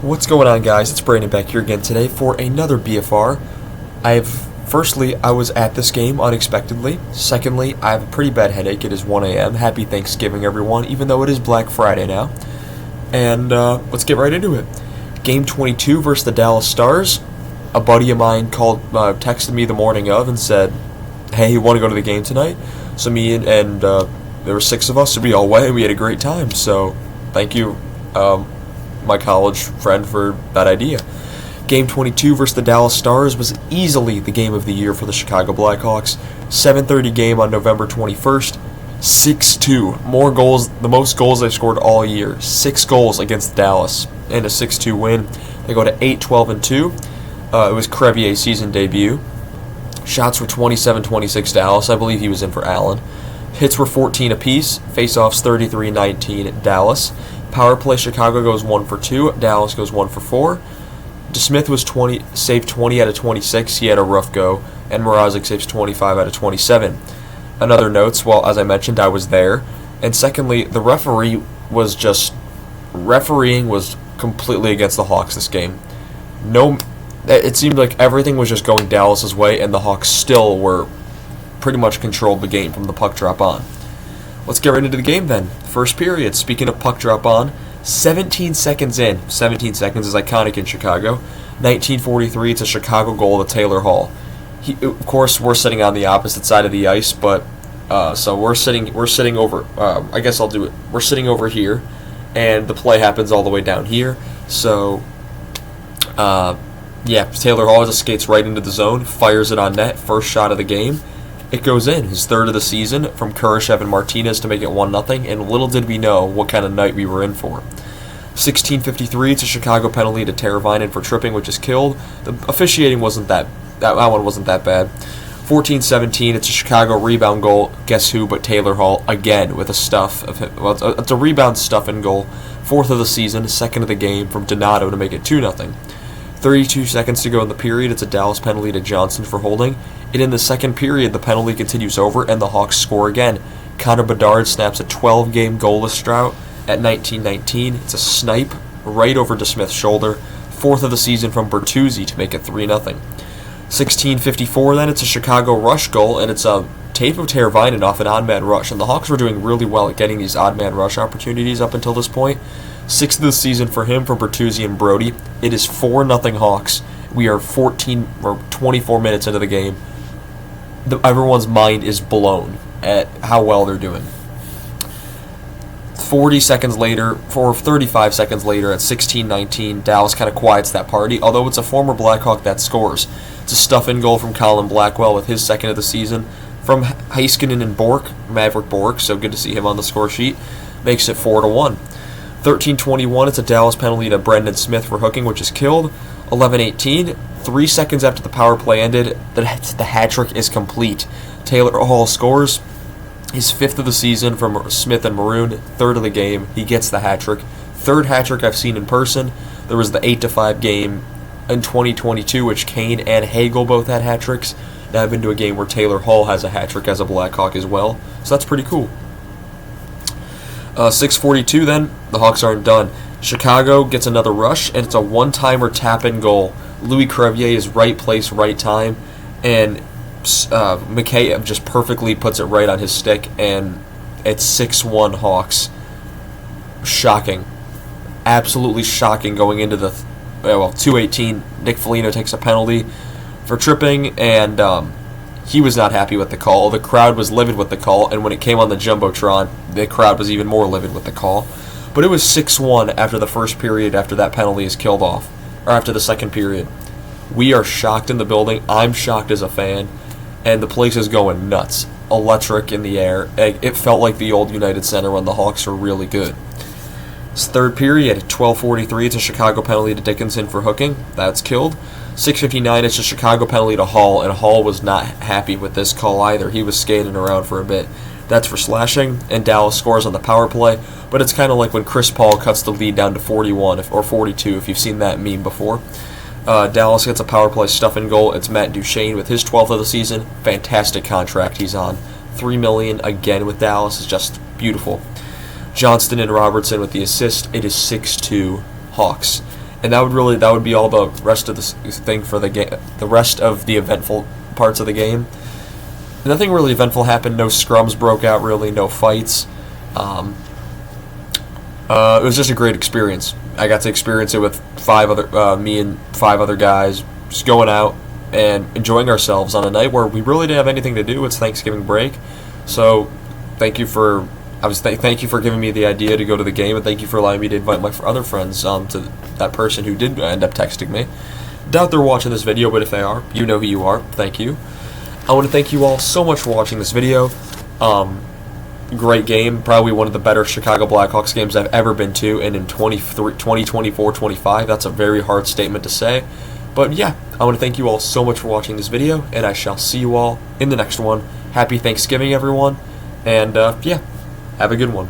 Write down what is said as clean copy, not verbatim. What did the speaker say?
What's going on, guys? It's Brandon back here again today for another BFR. Firstly, I was at this game unexpectedly. Secondly, I have a pretty bad headache. It is 1 a.m. Happy Thanksgiving, everyone, even though it is Black Friday now. And let's get right into it. Game 22 versus the Dallas Stars. A buddy of mine texted me the morning of and said, "Hey, you want to go to the game tonight?" So me and there were 6 of us, so we all went and we had a great time. So thank you, my college friend, for that idea. Game 22 versus the Dallas Stars was easily the game of the year for the Chicago Blackhawks. 7:30 game on November 21st. 6-2. More goals, the most goals they've scored all year. 6 goals against Dallas and a 6-2 win. They go to 8-12-2. It was Crevier's season debut. Shots were 27-26 Dallas. I believe he was in for Allen. Hits were 14 apiece. Faceoffs 33-19 Dallas. Power play, Chicago goes 1 for 2. Dallas goes 1 for 4. DeSmith was saved 20 out of 26. He had a rough go. And Mrazek saves 25 out of 27. Another notes, well, as I mentioned, I was there. And secondly, the refereeing was completely against the Hawks this game. It seemed like everything was just going Dallas's way, and the Hawks still were pretty much controlled the game from the puck drop on. Let's get right into the game then. First period, speaking of puck drop on, 17 seconds in. 17 seconds is iconic in Chicago. 1943, it's a Chicago goal to Taylor Hall. Of course, we're sitting on the opposite side of the ice, but so we're sitting over. I guess I'll do it. We're sitting over here, and the play happens all the way down here. So, Taylor Hall just skates right into the zone, fires it on net. First shot of the game. It goes in, his third of the season, from Kurashev and Martinez to make it 1-0, and little did we know what kind of night we were in for. 16:53, it's a Chicago penalty to Teravainen for tripping, which is killed. The officiating wasn't that one wasn't that bad. 14:17, it's a Chicago rebound goal. Guess who but Taylor Hall, again, with a stuff of him. Well, it's a rebound stuff and goal. 4th of the season, 2nd of the game from Donato to make it 2-0. 32 seconds to go in the period, it's a Dallas penalty to Johnson for holding. And in the second period, the penalty continues over, and the Hawks score again. Connor Bedard snaps a 12-game goalless drought at 19-19. It's a snipe right over DeSmith's shoulder. 4th of the season from Bertuzzi to make it 3-0. 16:54 then, it's a Chicago rush goal, and it's a tape of Teravainen off an odd-man rush. And the Hawks were doing really well at getting these odd-man rush opportunities up until this point. 6th of the season for him from Bertuzzi and Brody. It is 4-0 Hawks. We are 24 minutes into the game. Everyone's mind is blown at how well they're doing. 35 seconds later, at 16:19, Dallas kind of quiets that party, although it's a former Blackhawk that scores. It's a stuff-in goal from Colin Blackwell with his 2nd of the season. From Heiskanen and Maverick Bork, so good to see him on the score sheet, makes it 4-1. 13:21, it's a Dallas penalty to Brendan Smith for hooking, which is killed. 11:18, 3 seconds after the power play ended, the hat trick is complete. Taylor Hall scores his 5th of the season from Smith and Maroon, 3rd of the game. He gets the hat trick. 3rd hat trick I've seen in person. There was the 8-5 game in 2022, which Kane and Hagel both had hat tricks. Now I've been to a game where Taylor Hall has a hat trick as a Blackhawk as well, so that's pretty cool. 6:42 then, the Hawks aren't done. Chicago gets another rush, and it's a one-timer tap-in goal. Louis Crevier is right place, right time, and McKay just perfectly puts it right on his stick, and it's 6-1 Hawks. Shocking. Absolutely shocking going into the 2:18. Nick Foligno takes a penalty for tripping, and he was not happy with the call. The crowd was livid with the call, and when it came on the Jumbotron, the crowd was even more livid with the call. But it was 6-1 after the first period, after that penalty is killed off, or after the second period. We are shocked in the building. I'm shocked as a fan, and the place is going nuts. Electric in the air. It felt like the old United Center when the Hawks were really good. It's third period, 12:43. It's a Chicago penalty to Dickinson for hooking. That's killed. 6:59. It's a Chicago penalty to Hall, and Hall was not happy with this call either. He was skating around for a bit. That's for slashing, and Dallas scores on the power play. But it's kind of like when Chris Paul cuts the lead down to 41 or 42, if you've seen that meme before. Dallas gets a power play stuff-in goal. It's Matt Duchene with his 12th of the season. Fantastic contract he's on. $3 million again with Dallas is just beautiful. Johnston and Robertson with the assist. It is 6-2 Hawks. And that would be all the rest of the thing for the game, the rest of the eventful parts of the game. Nothing really eventful happened. No scrums broke out, really. No fights. It was just a great experience. I got to experience it with me and 5 other guys, just going out and enjoying ourselves on a night where we really didn't have anything to do. It's Thanksgiving break, so thank you for giving me the idea to go to the game, and thank you for allowing me to invite my other friends to that person who did end up texting me. Doubt they're watching this video, but if they are, you know who you are. Thank you. I want to thank you all so much for watching this video. Great game, probably one of the better Chicago Blackhawks games I've ever been to, and in 2024-25, that's a very hard statement to say. But yeah, I want to thank you all so much for watching this video, and I shall see you all in the next one. Happy Thanksgiving, everyone, and yeah, have a good one.